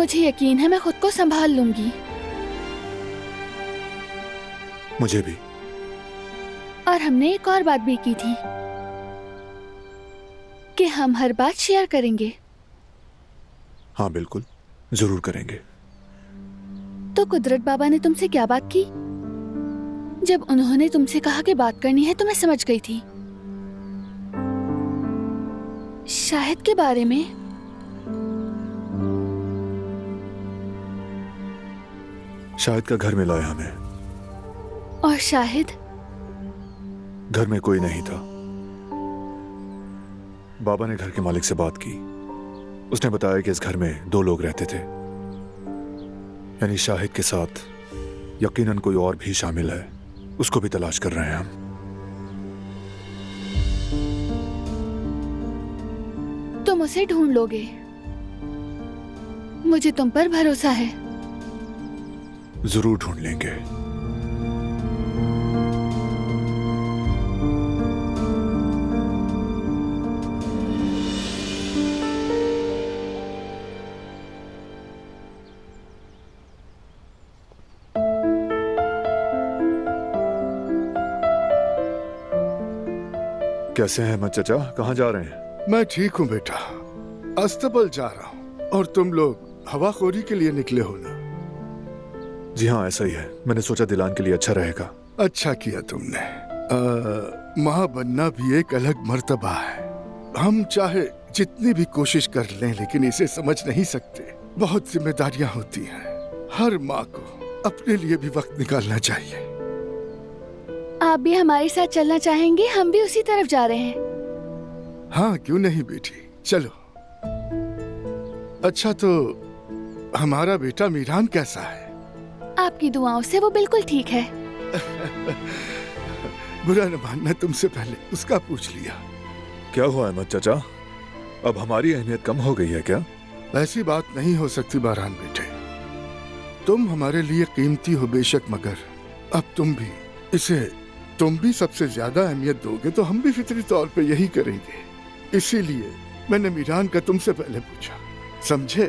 मुझे यकीन है मैं खुद को संभाल लूंगी। मुझे भी। और हमने एक और बात भी की थी कि हम हर बात शेयर करेंगे। हाँ बिल्कुल, जरूर करेंगे। तो कुदरत बाबा ने तुमसे क्या बात की? जब उन्होंने तुमसे कहा कि बात करनी है तो मैं समझ गई थी। शाहिद के बारे में? शाहिद का घर मिला है हमें। और शाहिद? घर में कोई नहीं था। बाबा ने घर के मालिक से बात की। उसने बताया कि इस घर में 2 लोग रहते थे, यानी शाहिद के साथ यकीनन कोई और भी शामिल है। उसको भी तलाश कर रहे हैं हम। तुम उसे ढूंढ लोगे, मुझे तुम पर भरोसा है। जरूर ढूंढ लेंगे। कैसे हैं अहमद चाचा? कहाँ जा रहे हैं? मैं ठीक हूँ बेटा, अस्तबल जा रहा हूँ। और तुम लोग हवाखोरी के लिए निकले हो ना? जी हाँ, ऐसा ही है। मैंने सोचा दिलान के लिए अच्छा रहेगा। अच्छा किया तुमने। माँ बनना भी एक अलग मर्तबा है। हम चाहे जितनी भी कोशिश कर लें लेकिन इसे समझ नहीं सकते। बहुत जिम्मेदारियां होती हैं। हर माँ को अपने लिए भी वक्त निकालना चाहिए। आप भी हमारे साथ चलना चाहेंगे? हम भी उसी तरफ जा रहे हैं। हाँ क्यों नहीं बेटी, चलो। अच्छा तो हमारा बेटा मीरान कैसा है? आपकी दुआओं से वो बिल्कुल ठीक है। बुरा न मानना, तुमसे पहले उसका पूछ लिया। क्या हुआ अहमद चाचा? अब हमारी अहमियत कम हो गई है क्या? ऐसी बात नहीं हो सकती बारान बेटे। तुम हमारे लिए कीमती हो बेशक, मगर अब तुम भी सबसे ज्यादा अहमियत दोगे तो हम भी फितरी तौर पे यही करेंगे। इसीलिए मैंने मीरान का तुमसे पहले पूछा, समझे?